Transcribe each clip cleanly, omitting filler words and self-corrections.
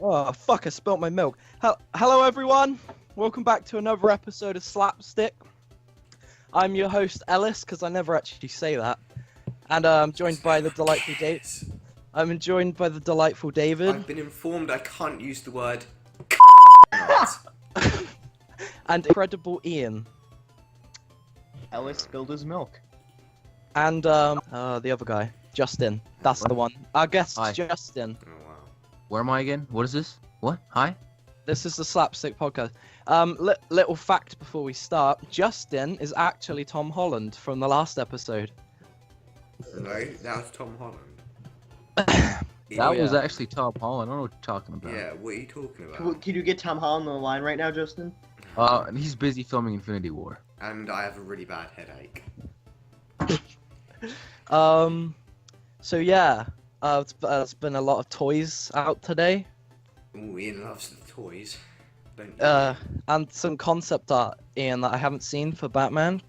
Oh, fuck, I spilt my milk. Hello, everyone. Welcome back to another episode of Slapstick. I'm your host, Ellis, because I never actually say that. And I'm joined by the delightful David. I'm joined by the delightful David. I've been informed I can't use the word And incredible Ian. Ellis spilled his milk. And the other guy, Justin. That's the one. Our guest, Hi. Justin. Oh wow. Where am I again? What is this? What? Hi? This is the Slapstick podcast. Little fact before we start. Justin is actually Tom Holland from the last episode. No, that was Tom Holland. That was yeah. actually Tom Holland. I don't know what you're talking about. Yeah, what are you talking about? Can you get Tom Holland on the line right now, Justin? And he's busy filming Infinity War. And I have a really bad headache. So yeah, it's been a lot of toys out today. Ooh, Ian loves the toys. Don't you? And some concept art, Ian, that I haven't seen for Batman.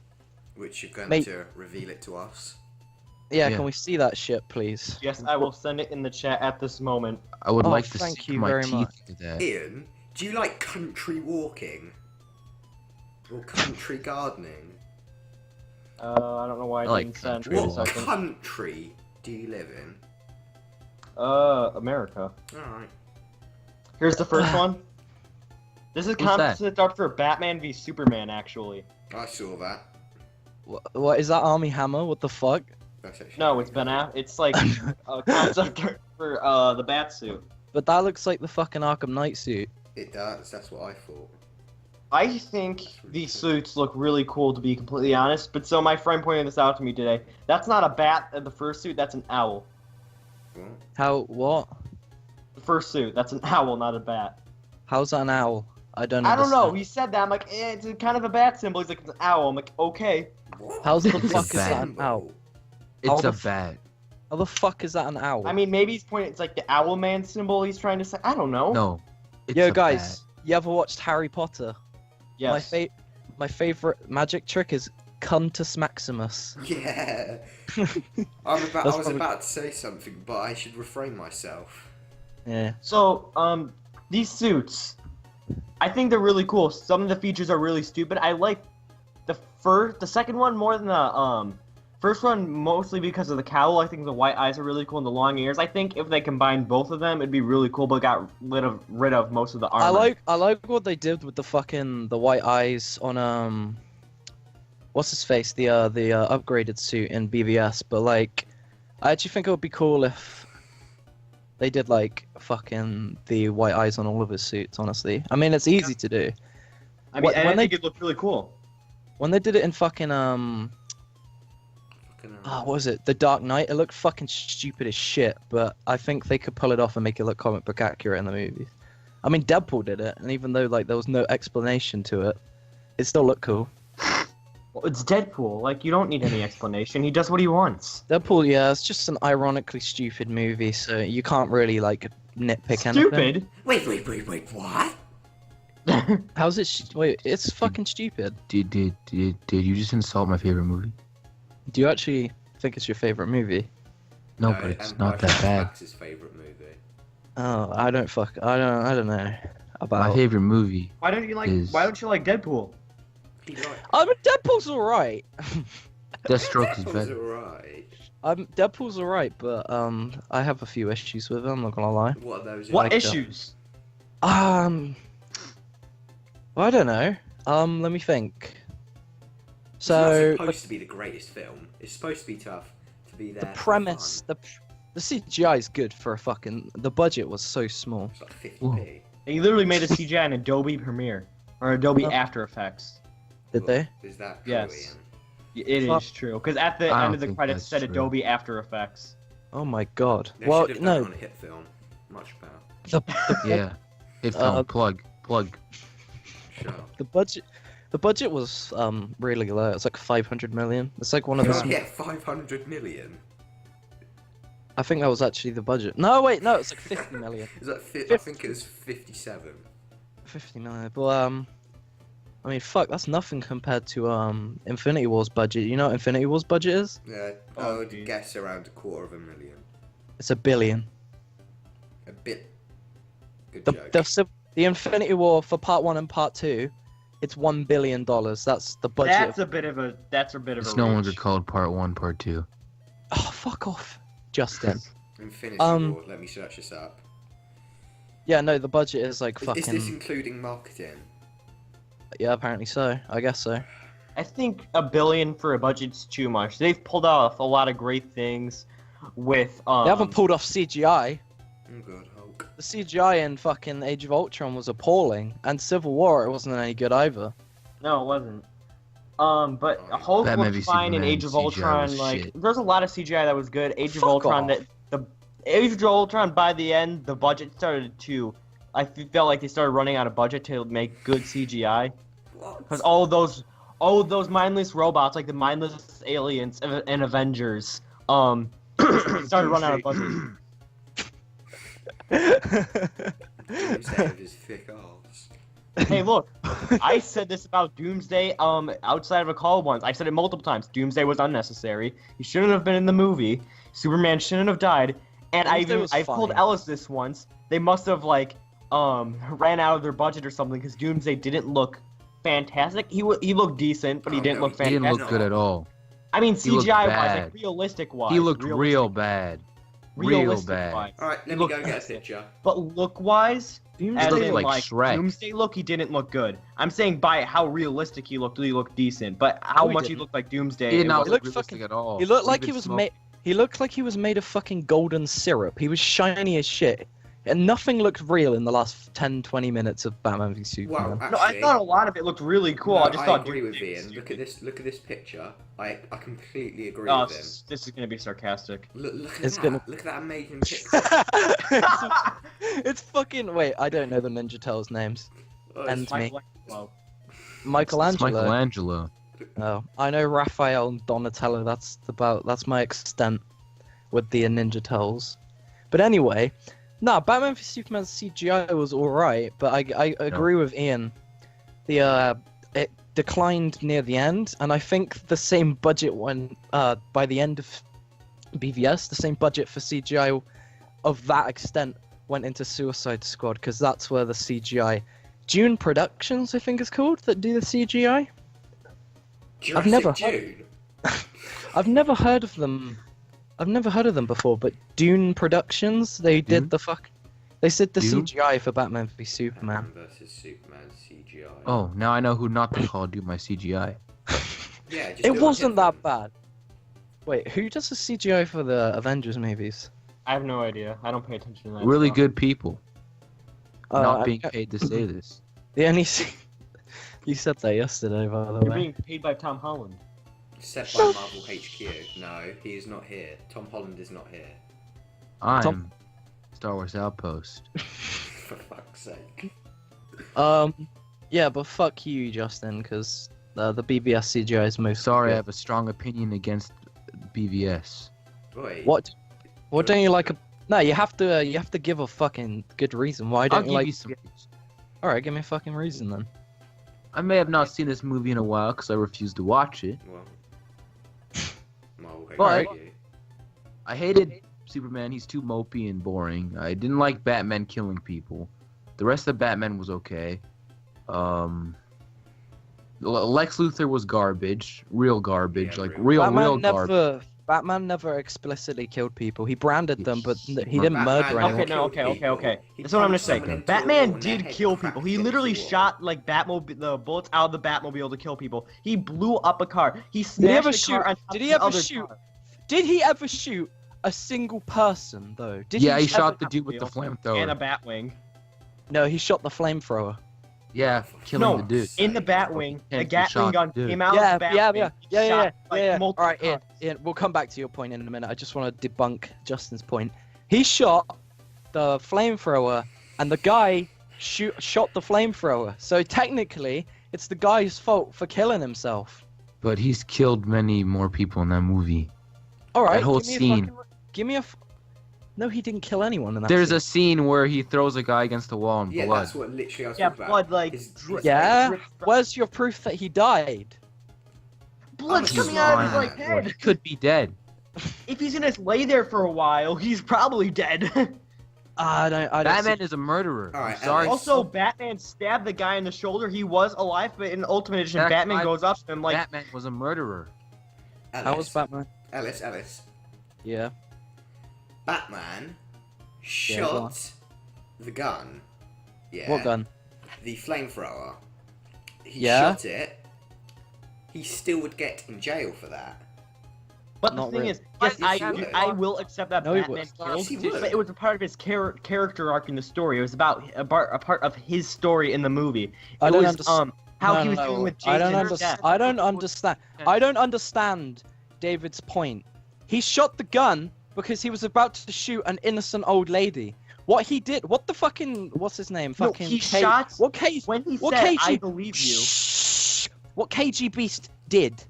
Which you're going Mate. to reveal it to us. Yeah, Yeah. can we see that shit, please? Yes, I will send it in the chat at this moment. I would Oh, like to thank sink you my very teeth much. into that. Ian, do you like country walking? Or country gardening? I don't know why I, I like didn't send country it. What Second. country do you live in? America. Alright. Here's the first one. This is What's that? concept art for Batman v Superman, actually. I saw that. What is that, Army Hammer? What the fuck? That's actually No, really it's Ben good. Affleck. It's like a concept art for the Batsuit. But that looks like the fucking Arkham Knight suit. It does, that's what I thought. I think these suits look really cool, to be completely honest. But so my friend pointed this out to me today. That's not a bat in the first suit. That's an owl. What? What? The first suit. That's an owl, not a bat. How's that an owl? I don't I don't know. understand. He said that. I'm like, it's a kind of a bat symbol. He's like, it's an owl. I'm like, okay. What? How's the It's a fuck is that bat. an owl? It's How a the bat. How the fuck is that an owl? I mean, maybe he's pointing. It's like the owl man symbol. He's trying to say. I don't know. No. It's Yo, a guys, you ever watched Harry Potter? Yes. My favorite magic trick is Cuntus Maximus. Yeah. I was about to say something, but I should refrain myself. Yeah. So, these suits, I think they're really cool. Some of the features are really stupid. I like the second one more than the first one, mostly because of the cowl. I think the white eyes are really cool and the long ears. I think if they combined both of them, it'd be really cool. But got rid of most of the armor. I like what they did with the white eyes on what's his face, the upgraded suit in BVS. But like, I actually think it would be cool if they did like fucking the white eyes on all of his suits. Honestly, I mean it's easy to do. I mean, when I they- think it looked really cool. When they did it in fucking what was it? The Dark Knight. It looked fucking stupid as shit, but I think they could pull it off and make it look comic book accurate in the movies. I mean, Deadpool did it, and even though like there was no explanation to it, it still looked cool. Well, it's Deadpool. Like, you don't need any explanation. He does what he wants. Deadpool, yeah, it's just an ironically stupid movie, so you can't really like nitpick anything. Stupid. Wait, what? How's it? Wait, it's fucking stupid. Did you just insult my favorite movie? Do you actually think it's your favorite movie? No, but it's not that bad. Max's favorite movie. Oh, I don't know about. My favorite movie. Why don't you like? Is- Why don't you like Deadpool? He liked I mean, Deadpool's alright. Deathstroke is That was better. alright. Deadpool's alright, but I have a few issues with him. I'm not gonna lie. What are those? What like issues? Well, I don't know. Let me think. It's not So supposed to be the greatest film. It's supposed to be tough to be there. the for premise, fun. the CGI is good for a fucking. The budget was so small. It's like 50p. They literally made a CGI in Adobe Premiere or Adobe Oh. After Effects. Did they? Is that true, Yes. Ian? It Fuck. is true, because at the I end don't of the think credits that's said true. Adobe After Effects. Oh my god. They Well, should have done it no. on a hit film. Much better. Yeah. It found plug. Shut up. The budget was really low. It's like 500 million. It's like one of the. Can I get 500 million? I think that was actually the budget. No, wait, no, it's like 50 million. Is that I think it was 57. 50 million. But I mean, fuck, that's nothing compared to Infinity War's budget. You know what Infinity War's budget is? Yeah, I Oh, would geez. guess around $250,000. It's $1 billion. A bit. Good The joke. the Infinity War for Part 1 and Part 2, it's $1 billion. That's the budget. That's a bit of a It's reach. no longer called Part 1, Part 2. Oh, fuck off, Justin. Infinity Um, War. Let me search this up. Yeah, no, the budget is like fucking. Is this including marketing? Yeah, apparently so. I guess so. I think $1 billion for a budget's too much. They've pulled off a lot of great things with. They haven't pulled off CGI. Oh god, Hulk. The CGI in fucking Age of Ultron was appalling, and Civil War it wasn't any good either. No, it wasn't. But Hulk Batman looked v fine in Superman Age of CGI Ultron. was Like, shit. there's a lot of CGI that was good. Age of Fuck Ultron. off. The Age of Ultron. By the end, the budget started to. I felt like they started running out of budget to make good CGI. What? Because all of those mindless robots, like the mindless aliens and Avengers, started running out of budget. Doomsday with his thick arse. Hey, look, I said this about Doomsday outside of a call once. I've said it multiple times. Doomsday was unnecessary. He shouldn't have been in the movie. Superman shouldn't have died. And Doomsday was I told fine. Ellis this once. They must have ran out of their budget or something because Doomsday didn't look fantastic. He looked decent, but he Oh, didn't no, look he He fantastic. didn't look good at all. I mean, He looked CGI wise, bad. like realistic wise. He looked real bad. Real Realistic bad. wise. Alright, let me Look go get a fantastic. picture. But look wise, Doomsday as looked in, like like Shrek. Doomsday look, he didn't look good. I'm saying by how realistic he looked decent. But how No, he much he didn't. looked like Doomsday, He did it not wasn't- look looked realistic fucking- at all. He looked like Even he was smoke- made. He looked like he was made of fucking golden syrup. He was shiny as shit. And nothing looked real in the last 10-20 minutes of Batman v Superman. Well, No, I actually, thought a lot of it looked really cool. no, I just thought agree with Doomsday was Ian. Look at stupid. this. Look at this picture. I completely agree Oh, with him. this is gonna be sarcastic. Look at It's that. gonna- Look at that amazing picture. It's fucking. Wait, I don't know the Ninja Turtles names. Oh, And it's- me. Well, It's Michelangelo. Michelangelo. Oh, I know Raphael and Donatello. That's my extent with the Ninja Turtles. But anyway, no, Batman v Superman's CGI was alright, but I agree with Ian. It declined near the end, and I think the same budget when by the end of BVS, the same budget for CGI of that extent went into Suicide Squad, because that's where the CGI. Dune Productions, I think it's called, that do the CGI. Jurassic never- June. I've never heard of them. I've never heard of them before, but Dune Productions, they did Dune? They did the Dune? CGI for Batman v Superman. Batman versus Superman CGI. Oh, now I know who not to call do my CGI. Yeah, just It do wasn't like that bad. Wait, who does the CGI for the Avengers movies? I have no idea. I don't pay attention to that. Really stuff. good people. Not I- being paid to say this. The only you said that yesterday, by the You're way. being paid by Tom Holland. Set by Marvel HQ. No, he is not here. Tom Holland is not here. I'm Star Wars Outpost. For fuck's sake. Yeah, but fuck you, Justin, because the BVS CGI is most. Sorry, I good. have a strong opinion against BVS. Wait. What don't you like? No, you have to give a fucking good reason. Why I'll don't give you like? you some. All right, give me a fucking reason then. I may have not seen this movie in a while because I refused to watch it. Well. Marvel But- HQ. I hated Superman. He's too mopey and boring. I didn't like Batman killing people. The rest of Batman was okay. Lex Luthor was garbage, real garbage, Yeah, like real. real garbage. Batman never explicitly killed people. He branded them, but Yes. he didn't Batman murder never anyone. Okay, no, killed okay. people. He That's what I'm gonna punched say. someone into a wall Batman and their did head kill cracked people. He against literally the wall. shot like the bullets out of the Batmobile to kill people. He blew up a car. He he smashed ever a shoot- car on top did of he the ever other shoot- car. Did he ever shoot a single person though? Did Yeah, he he shot ever- the dude with the And a flamethrower. Batwing. No, he shot the flamethrower. Yeah, killing No, the dude. in the Batwing, a Potentially Gatling shot gun dude. came out Yeah, of the Batwing. yeah. He shot, like, multiple All right, cars. Ian, we'll come back to your point in a minute. I just want to debunk Justin's point. He shot the flamethrower, and the guy shot the flamethrower. So technically, it's the guy's fault for killing himself. But he's killed many more people in that movie. All right, whole give me a scene. fucking- give me a. No, he didn't kill anyone in that. There's scene. a scene where he throws a guy against the wall in Yeah, blood. that's what literally I was Yeah, talking blood, about. like, His Yeah. drip from- Where's your proof that he died? Blood's He's coming out of his lying. like Or he head. could be dead. If he's gonna lay there for a while, he's probably dead. I don't Batman see- is a murderer. All right, I'm sorry. Alex. Also, Batman stabbed the guy in the shoulder. He was alive, but in Ultimate Edition, That's Batman why- goes up to him like, Batman was a murderer. How was Batman? Ellis. Yeah. Batman Yeah, go on. shot the gun. Yeah. What gun? The flamethrower. He Yeah? shot it. He still would get in jail for that. But Not the thing really. is, yes, Yes, he would. I will accept that No, he Batman would. killed, Yes, he would. but it was a part of his character arc in the story. It was about a part of his story in the movie. I It don't was understand. how No, he was no, dealing with I don't Jason's understand. death. I don't understand. I don't understand David's point. He shot the gun because he was about to shoot an innocent old lady. What he did? What the fucking? What's his name? No, Fucking. he shot- What case? When he What said, KG "I believe you," Shh. What KG Beast did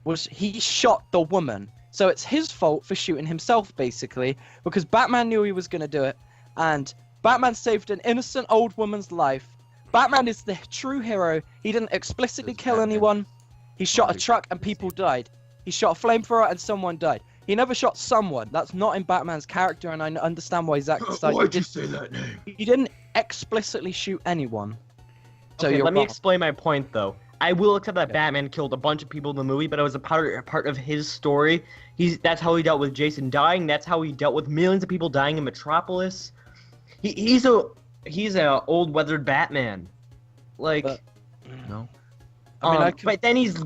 was he shot the woman. So it's his fault for shooting himself, basically, because Batman knew he was going to do it, and Batman saved an innocent old woman's life. Batman is the true hero. He didn't explicitly Does kill Batman- anyone. He shot a Bobby truck and people died. He shot a flamethrower and someone died. He never shot someone. That's not in Batman's character, and I understand why Zack decided Why'd you say that name? he didn't explicitly shoot anyone. So Okay, you're let me wrong. explain my point though. I will accept that Batman killed a bunch of people in the movie, but it was a part of his story. That's how he dealt with Jason dying. That's how he dealt with millions of people dying in Metropolis. He's a old weathered Batman. Like, But- No. I mean, I could- but then he's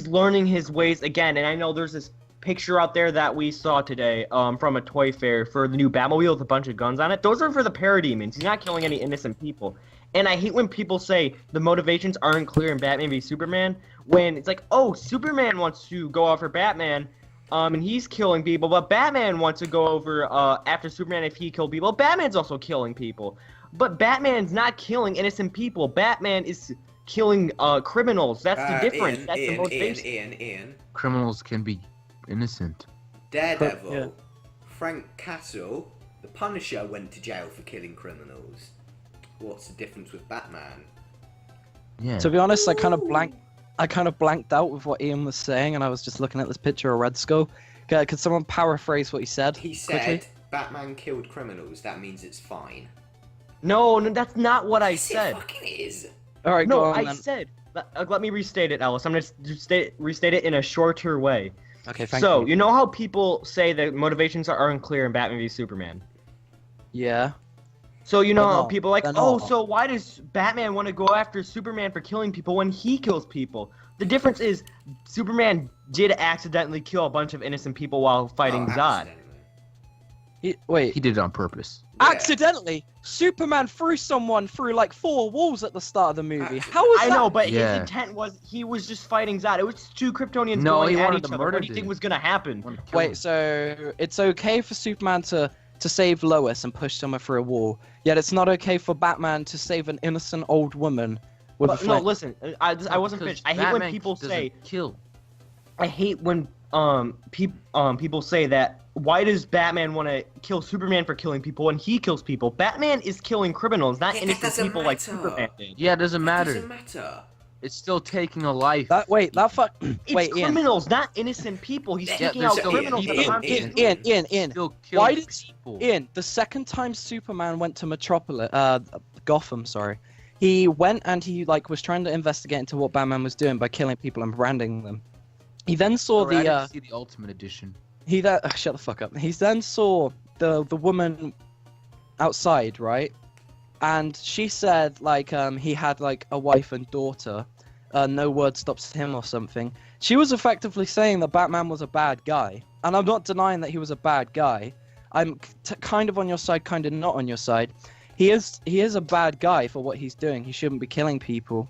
learning his ways again. And I know there's this picture out there that we saw today from a toy fair for the new Batmobile with a bunch of guns on it. Those are for the parademons. He's not killing any innocent people. And I hate when people say the motivations aren't clear in Batman v Superman, when it's like, oh, Superman wants to go after Batman, and he's killing people, but Batman wants to go over after Superman if he killed people. Batman's also killing people. But Batman's not killing innocent people. Batman is killing criminals. That's the difference. That's the motivation. Ian. Criminals can be innocent. Daredevil, Yeah. Frank Castle, the Punisher went to jail for killing criminals. What's the difference with Batman? Yeah. To be honest, I kind of blanked out with what Ian was saying, and I was just looking at this picture of Red Skull. Could someone paraphrase what he said? He said quickly? Batman killed criminals. That means it's fine. No, that's not what I Yes, said. It fucking is. All right, No, go on I then. said. Let me restate it, Alice. I'm gonna restate it in a shorter way. Okay, thank So, you. you know how people say that motivations are unclear in Batman v Superman? Yeah. So, you know They're how not. people are like, They're oh, not. so why does Batman want to go after Superman for killing people when he kills people? The difference is, Superman did accidentally kill a bunch of innocent people while fighting Oh, Zod. accidentally. Wait. He did it on purpose. Yeah. Accidentally, Superman threw someone through like 4 walls at the start of the movie. Accident- How was I that? know, but Yeah. his intent was he was just fighting Zod. It was two Kryptonians No, going he at wanted each to other. murder What do you think dude. was gonna happen? Wanna kill him. Wait, so it's okay for Superman to save Lois and push someone through a wall, yet it's not okay for Batman to save an innocent old woman with a But, no, flame. listen, I wasn't Because finished. I hate when Batman people doesn't say. kill. I hate when people say that. Why does Batman want to kill Superman for killing people when he kills people? Batman is killing criminals, not Yeah, that innocent doesn't people like matter. Superman did. Yeah, it doesn't It matter. doesn't matter. It's still taking a life. That It's wait, Ian. criminals, not innocent people. He's Yeah, taking there's out still criminals that people. aren't Ian, innocent. Ian. Still kill Why did people. Ian, the second time Superman went to Metropolis, Gotham, sorry, he went and he was trying to investigate into what Batman was doing by killing people and branding them. He then saw Or I didn't see the Ultimate Edition. shut the fuck up. He then saw the woman outside, right? And she said he had a wife and daughter. No word stops him or something. She was effectively saying that Batman was a bad guy, and I'm not denying that he was a bad guy. I'm kind of on your side, kind of not on your side. He is a bad guy for what he's doing. He shouldn't be killing people.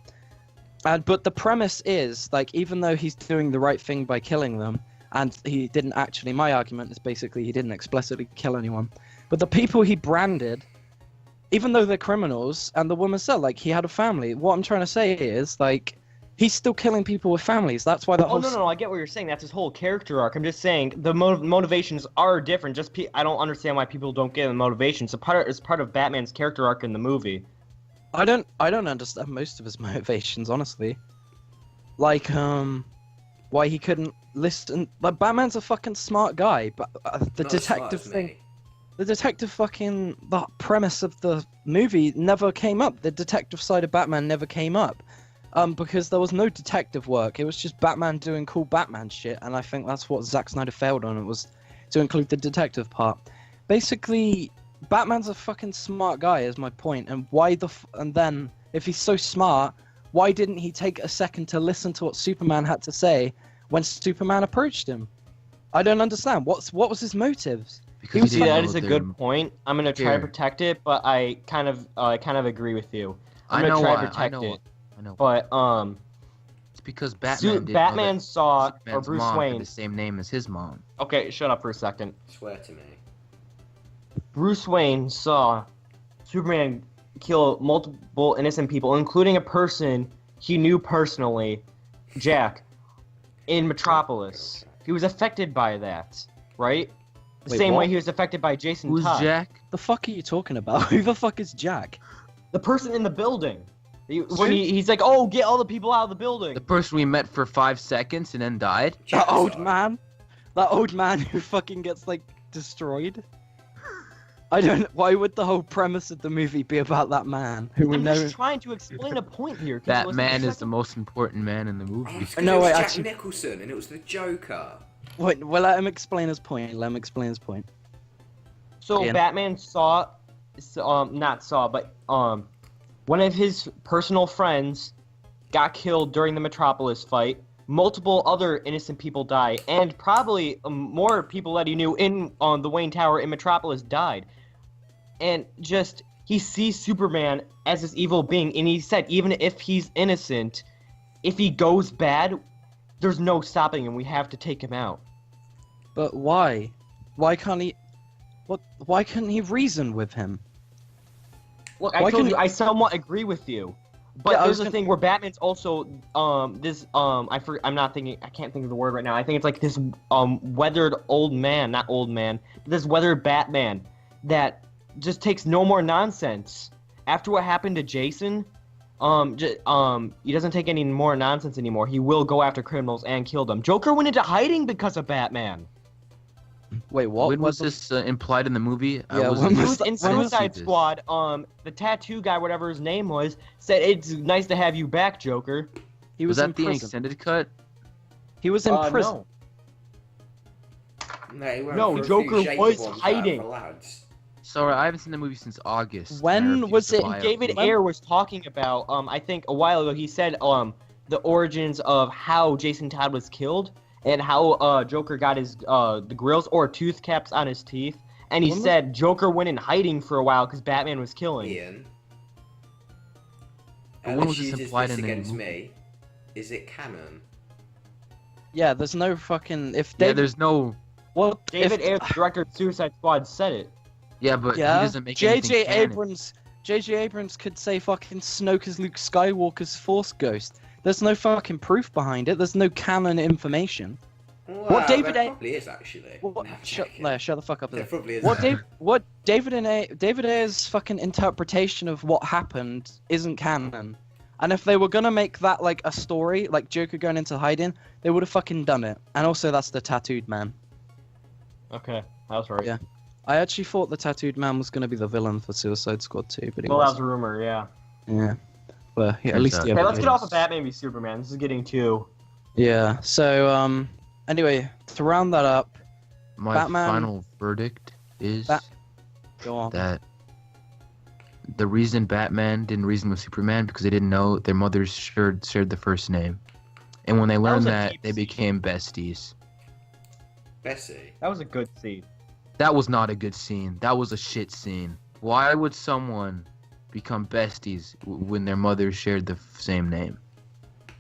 But the premise is even though he's doing the right thing by killing them, and he didn't actually. My argument is basically he didn't explicitly kill anyone, but the people he branded, even though they're criminals, and the woman said he had a family. What I'm trying to say is he's still killing people with families. That's why the Oh whole. no, I get what you're saying. That's his whole character arc. I'm just saying the motivations are different. I don't understand why people don't get the motivations. It's part of Batman's character arc in the movie. I don't understand most of his motivations, honestly. Why he couldn't listen. Batman's a fucking smart guy, but the Not as smart detective as thing. me. the premise of the movie never came up. The detective side of Batman never came up. Because there was no detective work. It was just Batman doing cool Batman shit, and I think that's what Zack Snyder failed on. It was to include the detective part. Basically, Batman's a fucking smart guy, is my point. And and then if he's so smart, why didn't he take a second to listen to what Superman had to say when Superman approached him? I don't understand. What was his motives? Because See, that is a good point. I'm gonna try to protect it, but I kind of agree with you. I'm gonna try to protect it. I know. But it's because Batman Batman saw or Superman's Bruce mom Wayne. had the same name as his mom. Okay, shut up for a second. Swear to me. Bruce Wayne saw Superman kill multiple innocent people, including a person he knew personally, Jack, in Metropolis. He was affected by that, right? The Wait, same what? way he was affected by Jason Who's Todd. Jack? The fuck are you talking about? Who the fuck is Jack? The person in the building. He's like, oh, get all the people out of the building. The person we met for 5 seconds and then died? That old Jackson. man? That old man who fucking gets, like, destroyed? I don't... Why would the whole premise of the movie be about that man who we I'm know... just trying to explain a point here. 'cause it That was man the is the most important man in the Oh, movie. it's 'cause No, it was wait, Jack actually- Nicholson and it was the Joker. Wait, well, let him explain his point. So Ian. Batman saw, not saw, but one of his personal friends got killed during the Metropolis fight. Multiple other innocent people died, and probably more people that he knew in the Wayne Tower in Metropolis died. And just he sees Superman as this evil being, and he said even if he's innocent, if he goes bad, there's no stopping him. We have to take him out. But why? Why can't he... Why couldn't he reason with him? Look, Why I told couldn't- you, I somewhat agree with you. But Yeah, I there's was a gonna- thing where Batman's also I'm not thinking, I can't think of the word right now. I think it's like this weathered old man, not old man, but this weathered Batman that just takes no more nonsense. After what happened to Jason, he doesn't take any more nonsense anymore. He will go after criminals and kill them. Joker went into hiding because of Batman. Wait, what? When was the- this implied in the movie? I Yeah, wasn't- when He was was that- in when was Suicide this? Squad. The tattoo guy, whatever his name was, said it's nice to have you back, Joker. He Was was in that the prison. extended cut? He was in prison. No. No, he went No, for a Joker few was shady ones hiding. out of the lads. Sorry, I haven't seen the movie since August. When and I refuse was to it? buy David When- Ayer was talking about, I think a while ago, he said, the origins of how Jason Todd was killed and how, Joker got his, the grills or tooth caps on his teeth. And he When was- said Joker went in hiding for a while because Batman was killing. Ian. But when Alice was this uses implied this in any against movie? me. Is it canon? Yeah, there's no fucking... If Yeah, David... there's no. What? David if... Ayer, the director of Suicide Squad, said it. Yeah, but Yeah, he doesn't make J.J. anything canon. Abrams... J.J. Abrams could say fucking Snoke is Luke Skywalker's Force Ghost. There's no fucking proof behind it. There's no canon information. Wow, David there A- probably is actually. What? No, I'm Shut joking. the fuck up. There There. probably is. What David Ayer's fucking interpretation of what happened isn't canon. And if they were gonna make that like a story, like Joker going into hiding, they would have fucking done it. And also, that's the tattooed man. Okay, that was right. Yeah. I actually thought the tattooed man was gonna be the villain for Suicide Squad 2, but he Well, that was wasn't. a rumor, yeah. Yeah. But yeah, at Turns least out- the Okay, other let's get villain- off of Batman v Superman. This is getting too... Yeah. So anyway, to round that up, My Batman- final verdict is go on. that the reason Batman didn't reason with Superman because they didn't know their mothers shared the first name, and when they was learned a that, deep they scene. became besties. Bessie. That was a good scene. That was not a good scene. That was a shit scene. Why would someone become besties when their mothers shared the same name?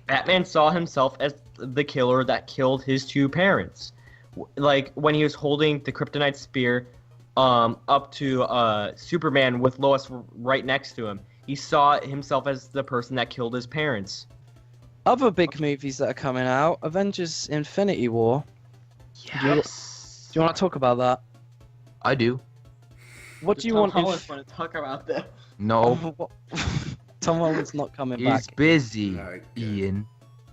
Batman saw himself as the killer that killed his two parents. Like, when he was holding the kryptonite spear up to Superman with Lois right next to him, he saw himself as the person that killed his parents. Other big movies that are coming out: Avengers: Infinity War. Yes. Do you want to talk about that? I do. What do you want? want to talk about that. No, Tom Holland's not coming he's back. busy, No, good. Ian.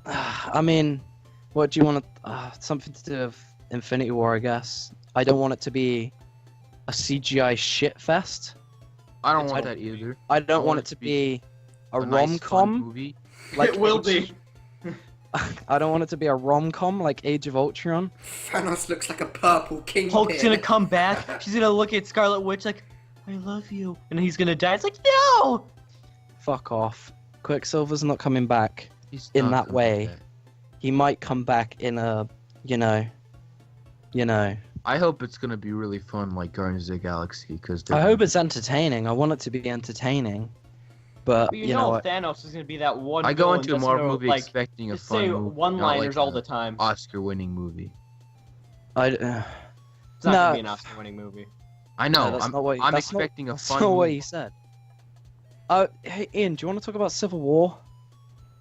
I mean, what do you want to? Something to do with Infinity War, I guess. I don't want it to be a CGI shit fest. I don't It's- want that either. I don't want want it to be a nice, fun rom-com. movie. Like it will be. I don't want it to be a rom-com like Age of Ultron. Thanos looks like a purple kingpin. Hulk's gonna come back. She's gonna look at Scarlet Witch like, I love you, and he's gonna die. It's like, no. Fuck off. Quicksilver's not coming back. He's In not that way. coming back. He might come back in a, you know. I hope it's gonna be really fun, like Guardians of the Galaxy, because I hope it's entertaining. I want it to be entertaining. But, But you know what? Thanos is gonna be that one. I go villain into a that's Marvel gonna, movie like, expecting a just fun say movie, one-liners not like all the time. Oscar-winning movie. I, It's not No. gonna be an Oscar-winning movie. I know. that's I'm, not what, I'm that's not- expecting a that's fun not what movie. he said. Hey Ian, do you want to talk about Civil War?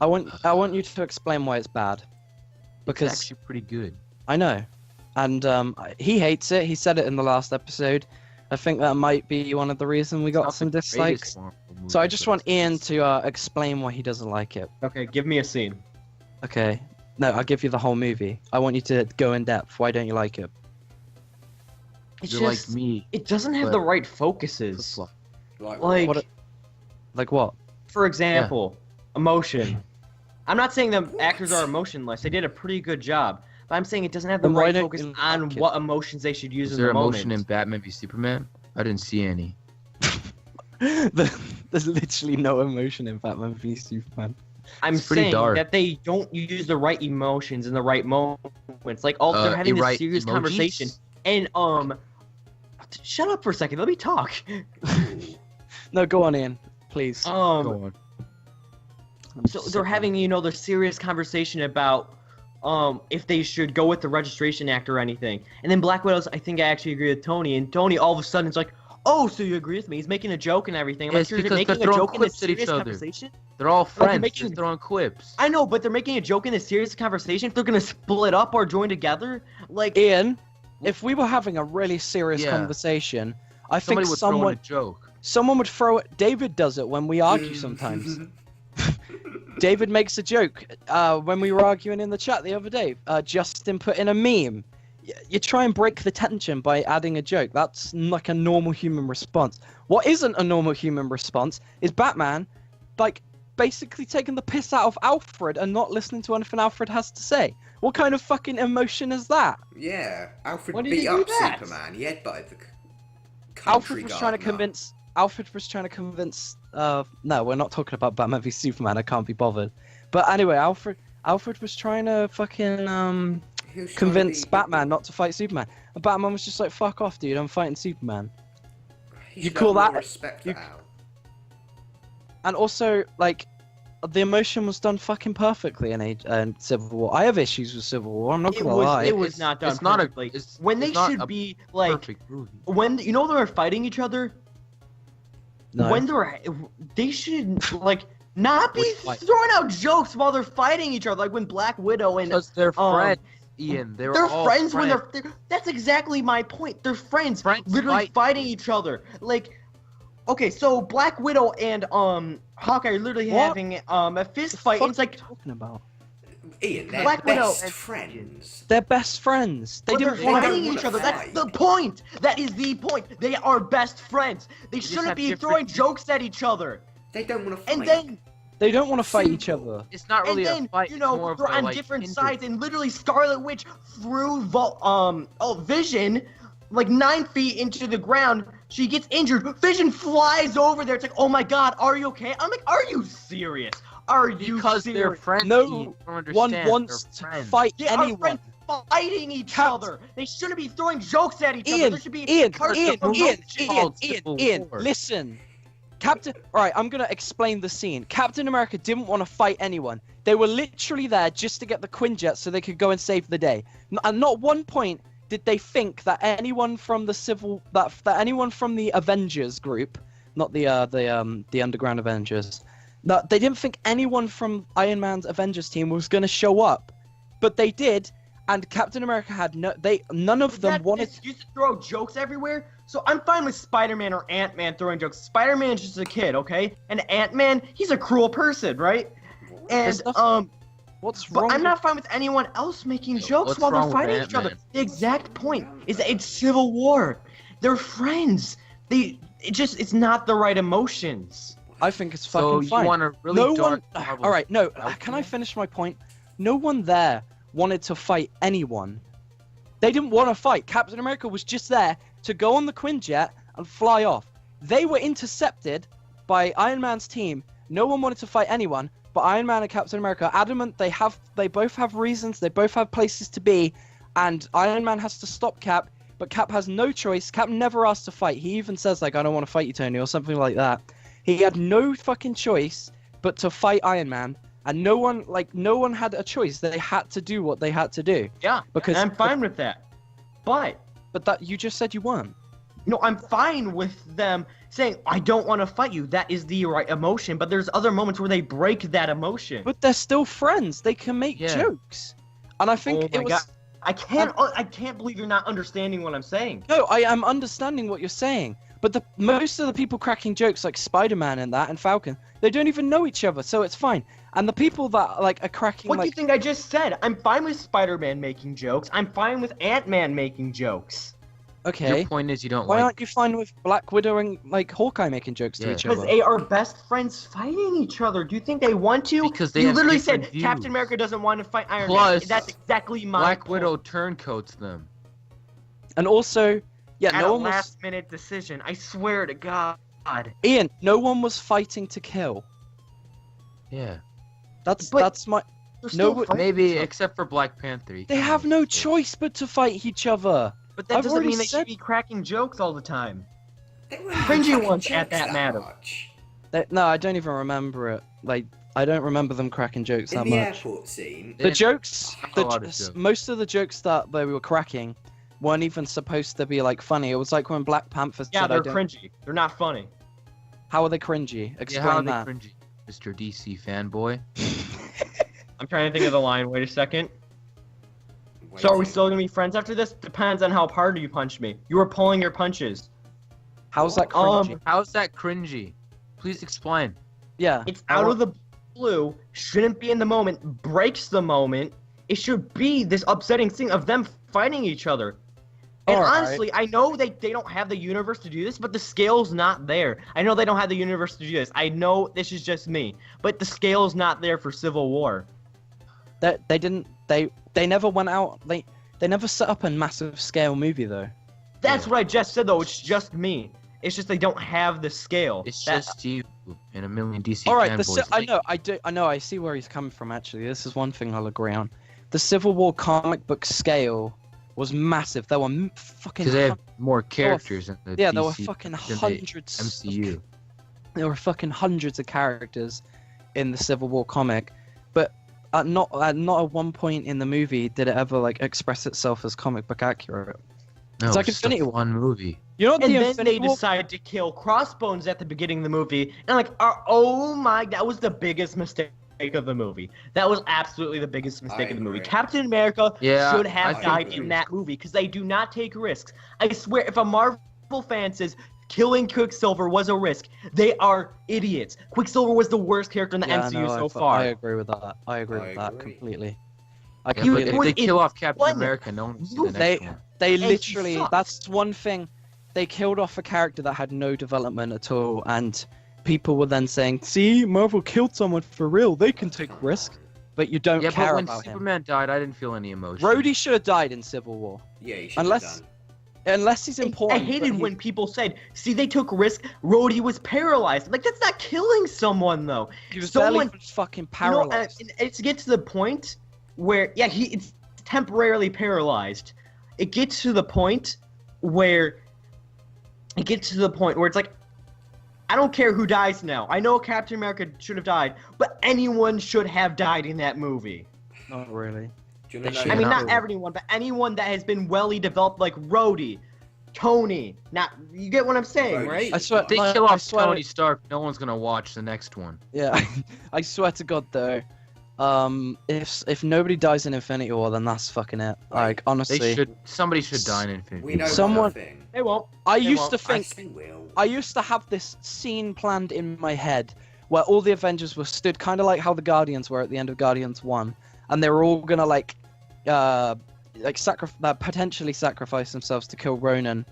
I want you to explain why it's bad. Because It's actually pretty good. I know, and he hates it. He said it in the last episode. I think that might be one of the reasons we It's got not some the greatest dislikes. Marvel movie, So I just but want it's- Ian to explain why he doesn't like it. Okay, give me a scene. Okay. No, I'll give you the whole movie. I want you to go in depth. Why don't you like it? It's You're just, like me. it doesn't have but- the right focuses. Like, Like, What Like what? for example, emotion. I'm not saying the actors are emotionless. They did a pretty good job. But I'm saying it doesn't have the Then why right don't focus you on like it? what emotions they should use Was in there the emotion in moment. Batman v Superman? I didn't see any. There's literally no emotion in Batman v Superman. I'm It's pretty saying dark. that they don't use the right emotions in the right moments. Like, all they're having this right serious emojis? conversation, and shut up for a second. Let me talk. No, go on, Ian, please. Go on. So they're having, their serious conversation about if they should go with the Registration Act or anything. And then Black Widow's, I think I actually agree with Tony, and Tony all of a sudden is like, oh, so you agree with me? He's making a joke and everything. I'm Yeah, like, it's you're because making they're a throwing joke in this quips at each serious other. conversation? They're all friends. making- They're throwing quips. I know, but they're making a joke in this serious conversation. If they're gonna split up or join together, like, Ian, if we were having a really serious Yeah. conversation, I Somebody think would throw in someone a joke. would throw it. David does it when we argue sometimes. David makes a joke when we were arguing in the chat the other day. Justin put in a meme. You try and break the tension by adding a joke. That's like a normal human response. What isn't a normal human response is Batman, like, basically taking the piss out of Alfred and not listening to anything Alfred has to say. What kind of fucking emotion is that? Yeah, Alfred When did beat he do up that? Superman. He headbutted the Alfred was trying to gardener. convince. No, we're not talking about Batman v Superman. I can't be bothered. But anyway, Alfred was trying to fucking He was trying to convince be- Batman not to fight Superman. And Batman was just like, "Fuck off, dude! I'm fighting Superman." He you should call have more that- respect for you- Al. And also, like, the emotion was done fucking perfectly in Civil War. I have issues with Civil War. I'm not it gonna was, lie. it was It's- not done it's not a- perfectly. it's- when they it's not should a be, like, Perfect movie. when, they're fighting each other, No. when they should, like, not be Which fight? throwing out jokes while they're fighting each other, like when Black Widow and Because they're um, friends, Ian. They're all friends when they're. That's exactly my point. They're friends, Friends literally fight. fighting each other. Like, okay, so Black Widow and Hawkeye are literally What? having a fist The fight. fuck And it's like, are you talking about? Ian, they're Black Widow best and- friends. They're best friends. They but they're didn't wanna- fight. fighting They don't each wanna other. That's fight. the point. That is the point. They are best friends. They just shouldn't have be different- throwing jokes at each other. They don't want to fight. And then, They don't want to fight each Simple. other. It's not really and then a fight. you it's more know, of they're a, on like, different kindred. sides, and literally Scarlet Witch threw Vision like 9 feet into the ground. She gets injured. Vision flies over there. It's like, oh my god, are you okay? I'm like, are you serious? Are you Because serious? they're friends. No Ian. You don't One understand. wants They're to friends. fight They are anyone. friends fighting each Cap- other. They shouldn't be throwing jokes at each other. Ian, There should be Ian, parts Ian, of promotion. Ian, War. listen. Captain, alright, I'm gonna explain the scene. Captain America didn't want to fight anyone. They were literally there just to get the Quinjet so they could go and save the day. And not one point did they think that anyone from that anyone from the Avengers group, not the Underground Avengers, that they didn't think anyone from Iron Man's Avengers team was gonna show up, but they did. And Captain America had none of them wanted. Used to throw jokes everywhere. So I'm fine with Spider-Man or Ant-Man throwing jokes. Spider-Man's just a kid, okay? And Ant-Man, he's a cruel person, right? And There's nothing- What's but wrong? I'm not fine with anyone else making jokes What's while they're wrong with fighting each other. Ant-Man? The exact point is that it's Civil War. They're friends. It's not the right emotions. I think it's So fucking you fine. want a really No dark one. Marvel All right, no. outfit? Can I finish my point? No one there wanted to fight anyone. They didn't want to fight. Captain America was just there to go on the Quinjet and fly off. They were intercepted by Iron Man's team. No one wanted to fight anyone, but Iron Man and Captain America are adamant they both have reasons, they both have places to be, and Iron Man has to stop Cap, but Cap has no choice. Cap never asked to fight. He even says, like, I don't want to fight you, Tony, or something like that. He had no fucking choice but to fight Iron Man, and no one had a choice. They had to do what they had to do. Yeah, Because and I'm fine with that. But that you just said you weren't. no, I'm fine with them saying, I don't want to fight you. That is the right emotion. But there's other moments where they break that emotion. But they're still friends. They can make jokes. And I think Oh my it was. God. I can't believe you're not understanding what I'm saying. No, I am understanding what you're saying. But most of the people cracking jokes, like Spider-Man and that, and Falcon, they don't even know each other, so it's fine. And the people that like are cracking, What do you like, think I just said? I'm fine with Spider-Man making jokes. I'm fine with Ant-Man making jokes. okay, Your point is you don't why like. aren't you fine with Black Widow and like Hawkeye making jokes to Yeah. each Because other? they are best friends fighting each other. Do you think they want to? Because they you have literally different said views. Captain America doesn't want to fight Iron Plus, Man. That's exactly my Black point. Widow turncoats them. And also, yeah, At no a one was. last-minute decision. I swear to God. Ian, no one was fighting to kill. Yeah. That's But- my. They're No, still but fighting Maybe each other. except for Black Panther. he They kinda have no was- choice but to fight each other. But that I've doesn't already mean they said- should be cracking jokes all the time. They weren't Cringy cracking ones at jokes that matter. much. No, I don't even remember it. Like, I don't remember them cracking jokes In that the much. airport scene, The Yeah, jokes, a lot of jokes. most of the jokes that they were cracking weren't even supposed to be like funny. It was like when Black Panther Yeah, said, they're "I don't." cringy. They're not funny. How are they cringy? Yeah, Explain how are they that. cringy, Mr. DC fanboy? I'm trying to think of the line. Wait a second. So are we waiting. still gonna be friends after this? Depends on how hard you punch me. You were pulling your punches. How's that Um, cringy? How's that cringy? Please explain. Yeah. It's out of the blue. Shouldn't be in the moment. Breaks the moment. It should be this upsetting thing of them fighting each other. And Alright. honestly, I know they don't have the universe to do this, but the scale's not there. I know they don't have the universe to do this. I know this is just me, but the scale's not there for Civil War. They didn't. They never went out. They never set up a massive scale movie though. That's what I just said, though. It's just me. It's just they don't have the scale. It's That- just you and a million DC All right. fanboys. I know. I see where he's coming from. Actually, this is one thing I'll agree on. The Civil War comic book scale was massive. There were fucking. Because they have more characters in the Yeah, DC there were fucking than the hundreds. MCU. There were fucking hundreds of characters in the Civil War comic, but not at one point in the movie did it ever like express itself as comic book accurate. No, It's like just Infinity a War. fun movie. You know what And the then Infinity they War? decide to kill Crossbones at the beginning of the movie, and like, oh my, that was the biggest mistake of the movie. That was absolutely the biggest mistake I of the movie. agree. Captain America Yeah, should I have think died agree. in that movie because they do not take risks. I swear, if a Marvel fan says killing Quicksilver was a risk, they are idiots. Quicksilver was the worst character in the Yeah, MCU no, so far. I agree with that. I agree with that agree. completely. I Yeah, but completely. if was they in kill off Captain one- America, no one will see you- the next one. They And he literally. sucks. That's one thing. They killed off a character that had no development at all, and people were then saying, "See, Marvel killed someone for real. They can take risks, but you don't Yeah, care but when about him." Superman died, I didn't feel any emotion. Rhodey should have died in Civil War, Yeah, you should unless- have done. unless he's I important. hated but he- when people said, "See, they took risk. Rhodey was paralyzed." Like, that's not killing someone, though. he was someone- barely even fucking paralyzed. You know, and it gets to the point where, yeah, it's temporarily paralyzed. It gets to the point where it's like, I don't care who dies now. I know Captain America should have died, but anyone should have died in that movie. Not really. Do you They know should I mean, have. not everyone, but anyone that has been welly developed, like Rhodey, Tony. Not, you get what I'm saying, Rhodey. right? I swear. If they like, kill I off swear- Tony Stark, no one's gonna watch the next one. Yeah, I swear to God though, if nobody dies in Infinity War, then that's fucking it. Like honestly, Somebody should die in Infinity We War. know Someone- one thing. They won't. I They used won't. to think Yes, they will. I used to have this scene planned in my head where all the Avengers were stood kind of like how the Guardians were at the end of Guardians 1, and they were all gonna potentially sacrifice themselves to kill Ronan,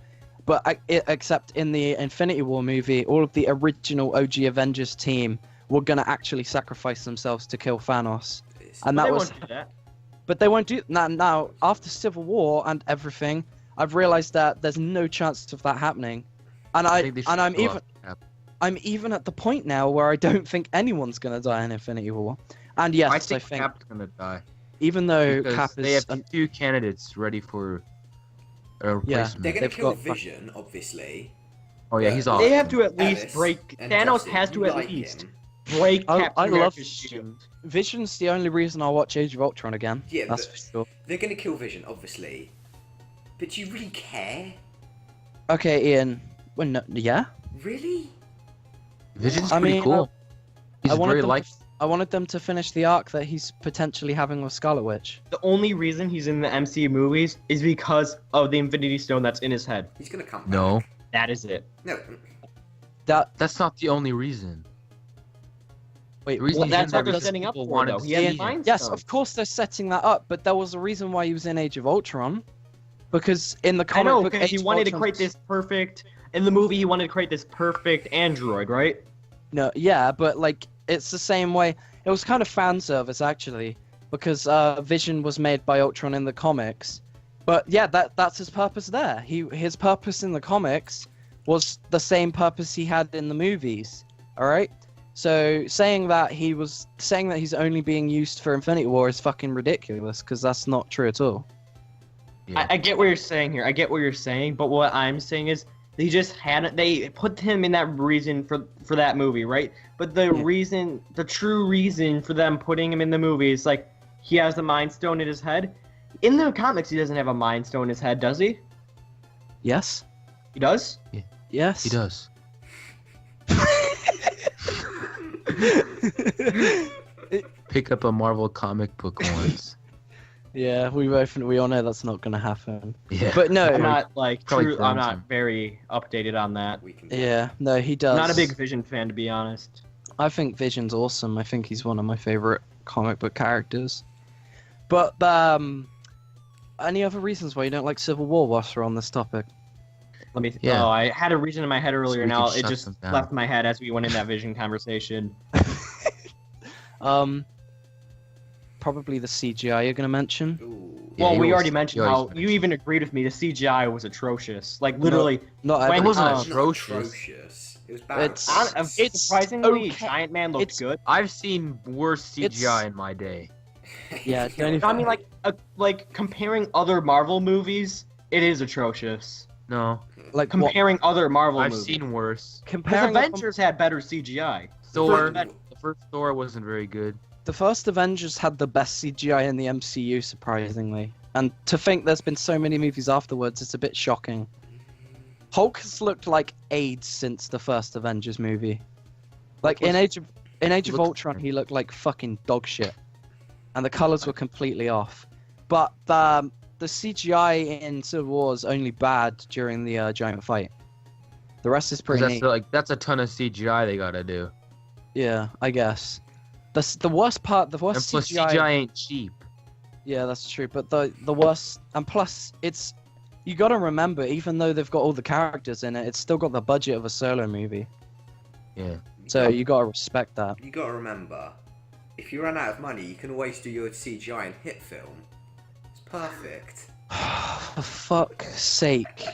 except in the Infinity War movie, all of the original OG Avengers team were gonna actually sacrifice themselves to kill Thanos, and But that they was. won't do that. But they won't do now. After Civil War and everything, I've realized that there's no chance of that happening, and I'm even at the point now where I don't think anyone's gonna die in Infinity War. And yes, I I think think Cap's gonna die. even though Because Cap they is have two candidates ready for a replacement. They're going to They've kill got fuck- Vision, obviously. Oh yeah, he's They off. They have to at least Alice break. and Thanos Justin, has to you at like least him. break I Captain love America's shield. Vision's the only reason I'll watch Age of Ultron again. Yeah, That's but- for sure. They're going to kill Vision, obviously. But do you really care? Okay, Ian. Well, no, yeah. Really? Vision's I pretty mean, cool. He's I wanted very them like. I wanted them to finish the arc that he's potentially having with Scarlet Witch. The only reason he's in the MCU movies is because of the Infinity Stone that's in his head. He's going to come back. No, That is it. No. that's not the only reason. Wait, The reason Well, he's that's in what there they're because setting up people for, wanted though. to He has see him. Mind yes, Stone. of course they're setting that up, but there was a reason why he was in Age of Ultron, because in the I comic know, book, because he Age of wanted to Ultron- create this perfect. In the movie, he wanted to create this perfect android, right? No, yeah, but like it's the same way. It was kind of fan service actually, because Vision was made by Ultron in the comics. But yeah, that's his purpose there. His purpose in the comics was the same purpose he had in the movies. All right. So saying that he's only being used for Infinity War is fucking ridiculous, because that's not true at all. Yeah. I get what you're saying here. I get what you're saying, but what I'm saying is they put him in that reason for that movie, right? But the true reason for them putting him in the movie is like he has the Mind Stone in his head. In the comics, he doesn't have a Mind Stone in his head, does he? Yes. He does. Yes. He does. Pick up a Marvel comic book once. Yeah, we all know that's not gonna happen. Yeah. But no. I'm not like Probably true. I'm burns not him. very updated on that. We can Yeah, no, he does. Not a big Vision fan, to be honest. I think Vision's awesome. I think he's one of my favorite comic book characters. But any other reasons why you don't like Civil War whilst we're on this topic? Let me. Yeah. Oh, I had a reason in my head earlier. we Now can it shut just them down. left my head as we went in that Vision conversation. Probably the CGI you're gonna mention. Ooh. Yeah, Well, he we was- already mentioned he how always you mentioned. even agreed with me. The CGI was atrocious. Like literally, Not When- every It wasn't um, It's not atrocious. atrocious. It was bad. It's- surprisingly, okay. Giant Man looked It's- good. I've seen worse CGI It's- in my day. Yeah, don't even- I mean, like comparing other Marvel movies, it is atrocious. No, like what, Comparing other Marvel I've movies, seen worse. because comparing Avengers had better CGI. Thor, First- the first Thor wasn't very good. the first Avengers had the best CGI in the MCU, surprisingly. And to think there's been so many movies afterwards, it's a bit shocking. Hulk has looked like AIDS since the first Avengers movie. Like in Age of looks Ultron, he looked like fucking dog shit, and the colors were completely off. But the CGI in Civil War is only bad during the giant fight. The rest is pretty neat. That's a ton of CGI they gotta do. Yeah, I guess. The worst part, the And worst plus CGI. CGI ain't cheap. Yeah, that's true. But the worst, and plus, you got to remember, even though they've got all the characters in it, it's still got the budget of a solo movie. Yeah. So you got to respect that. You gotta remember, if you run out of money, you can always do your CGI and hit film. It's perfect. For fuck's sake.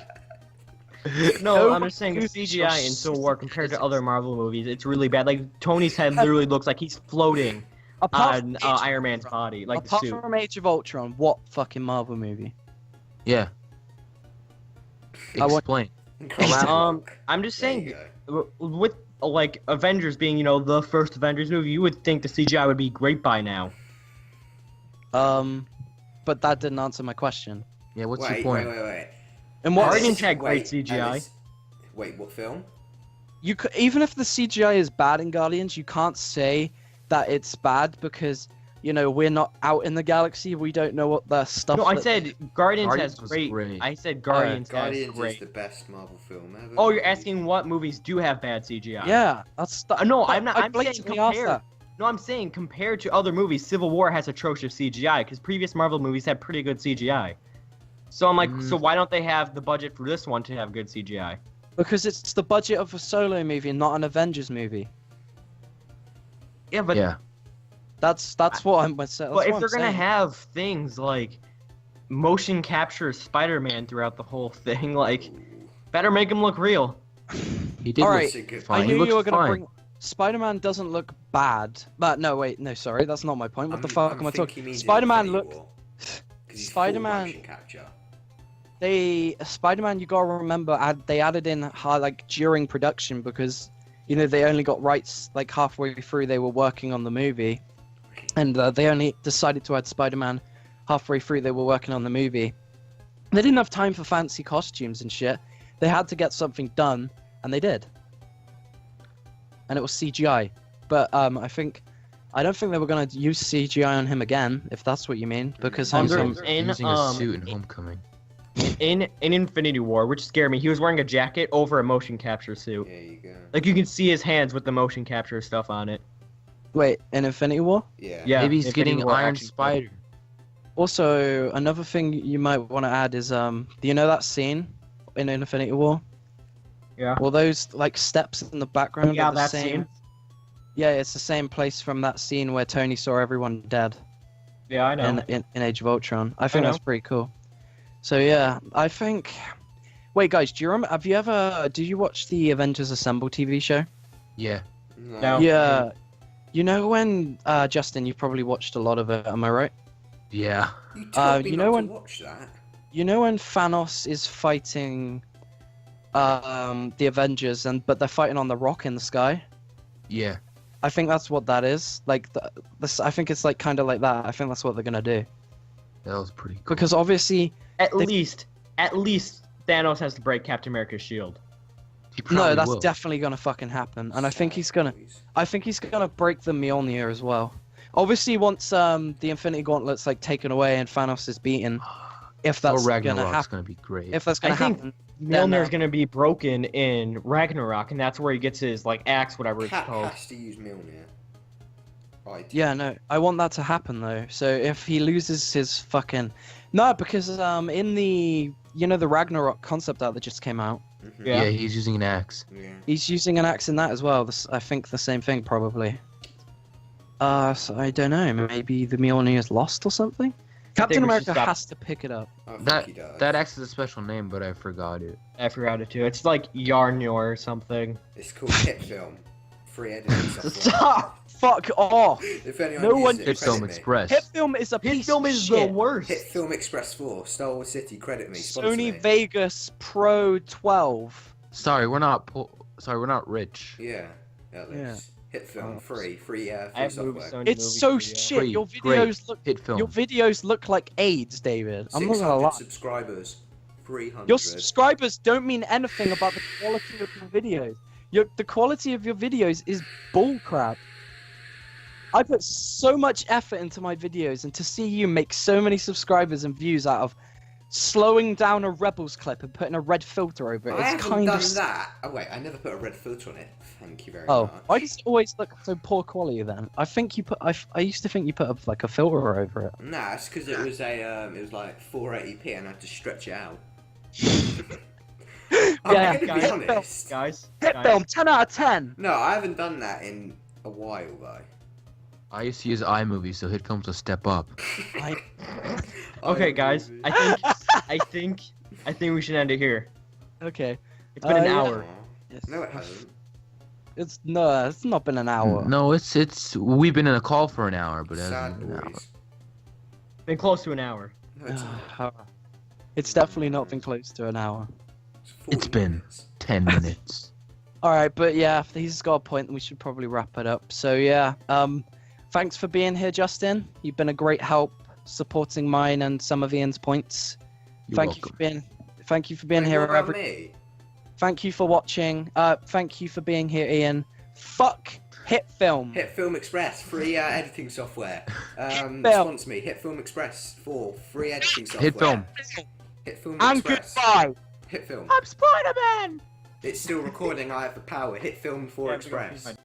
No, I'm just saying the CGI in Civil War compared to other Marvel movies, it's really bad. Like Tony's head literally looks like he's floating Apart on from Iron Man's body, like the apart suit. from Age of Ultron, what fucking Marvel movie? Yeah. I want- Explain. I'm just There you saying, go. with like Avengers being, the first Avengers movie, you would think the CGI would be great by now. But that didn't answer my question. Yeah, what's Wait, your point? wait. And what Guardians Alice, had great wait, CGI. Alice. Wait, what film? you could, even if the CGI is bad in Guardians, you can't say that it's bad because we're not out in the galaxy. We don't know what the stuff. No, I that- said Guardians Guardians has was great. great. I said Guardians has Guardians is great. the best Marvel film ever. Oh, you're asking what movies do have bad CGI? Yeah, that's. No, I'm not. I I'm saying blatantly asked compared. that. No, I'm saying compared to other movies, Civil War has atrocious CGI because previous Marvel movies had pretty good CGI. So I'm like, so why don't they have the budget for this one to have good CGI? Because it's the budget of a solo movie, not an Avengers movie. Yeah, but Yeah. That's what I'm saying. but if they're gonna have things like motion capture Spider-Man throughout the whole thing, like, better make him look real. He did Alright, look I fine. He knew you were looks gonna fine. bring. Spider-Man doesn't look bad, but no, wait, no, sorry, that's not my point. What the fuck am I talking? Spider-Man look. Spider-Man. Spider-Man, you gotta remember, they added in like during production because, you know, they only got rights like halfway through they were working on the movie, and they only decided to add Spider-Man halfway through they were working on the movie. They didn't have time for fancy costumes and shit. They had to get something done, and they did. And it was CGI, but I don't think they were gonna use CGI on him again, if that's what you mean, because Using a suit in Homecoming. In Infinity War, which scared me, he was wearing a jacket over a motion capture suit. There you go. Like, you can see his hands with the motion capture stuff on it. Wait, in Infinity War? Yeah. Yeah, Maybe he's Infinity getting War Iron action Spider. Also, another thing you might want to add is, do you know that scene in Infinity War? Yeah. Well, those like steps in the background Yeah, are the that same. scene. Yeah, it's the same place from that scene where Tony saw everyone dead Yeah, I know. in Age of Ultron. I think know. that's pretty cool. So yeah, I think. Wait, guys, do you remember? Did you watch the Avengers Assemble TV show? Yeah. No. Yeah. You know when Justin, you've probably watched a lot of it. Am I right? Yeah. You told me you not know to when- watch that. You know when Thanos is fighting the Avengers, but they're fighting on the rock in the sky? Yeah. I think that's what that is. Like, I think it's like kind of like that. I think that's what they're gonna do. That was pretty cool. Because obviously, At least Thanos has to break Captain America's shield. He probably no, that's will. definitely gonna fucking happen. And I think he's gonna Boys. break the Mjolnir as well. Obviously, once the Infinity Gauntlet's like taken away and Thanos is beaten, if that's Thor gonna Ragnarok's happen, gonna be great. if that's gonna I think happen, Mjolnir's gonna be broken in Ragnarok, and that's where he gets his like axe, whatever it's Cat called. has to use Mjolnir. Right. yeah, no, I want that to happen though. So if he loses his fucking, no, because in the the Ragnarok concept art that just came out, Mhm. Yeah. Yeah, he's using an axe. Yeah. he's using an axe in that as well. I think the same thing probably. So I don't know. Maybe the Mjolnir is lost or something. Captain we should America stop. has to pick it up. I think That he does. that axe is a special name, but I forgot it. I forgot it too. It's like Yarnyor or something. It's called Hit Film. Free editing software. Stop! Fuck off! If anyone No uses one- it, Hit Film credit me. Express. Hit Film is a Hit piece film of is shit. the worst. Hit Film Express 4, Star Wars City, credit me. Sponsor Sony me. Vegas Pro 12. Sorry, we're not rich. Yeah, at least. Hit Film, free I have software. Sony It's movies so for you. shit. Free, Your great. videos look. Hit Film. Your videos look like AIDS, David. I'm not gonna 600 lie. subscribers, 300. Your subscribers don't mean anything about the quality of your videos. The quality of your videos is bullcrap. I put so much effort into my videos, and to see you make so many subscribers and views out of slowing down a Rebels clip and putting a red filter over it, I it's haven't kind done of. that. Oh wait, I never put a red filter on it. Thank you very Oh, much. why does it always look so poor quality then? I think you put. I used to think you put like a filter over it. Nah, it's because it was it was like 480p and I had to stretch it out. I'm Yeah, gonna guys, be honest. Guys, Hit guys. film 10 out of 10. No, I haven't done that in a while though. I used to use iMovie, so Hit Film's a step up. Okay, guys. I think we should end it here. Okay. It's been an Yeah. hour. Yes. No, it hasn't. It's not been an hour. No, it's we've been in a call for an hour, but it Sad hasn't been an hour. boys. Been close to an hour. No, it's not. It's definitely not been close to an hour. It's 40 It's been minutes. 10 minutes. All right, but yeah, if he's got a point, then we should probably wrap it up. So yeah, thanks for being here, Justin. You've been a great help supporting mine and some of Ian's points. You're Thank welcome. you for being here, What about every. me? Thank you for watching. Thank you for being here, Ian. Fuck Hit Film. Hit Film Express, free editing software. Film. Sponsor me. Hit Film Express 4, free editing software. Hit Film. Hit Film And Express. goodbye. Hit Film. I'm Spider-Man. It's still recording. I have the power. Hit Film 4 Yeah, Express.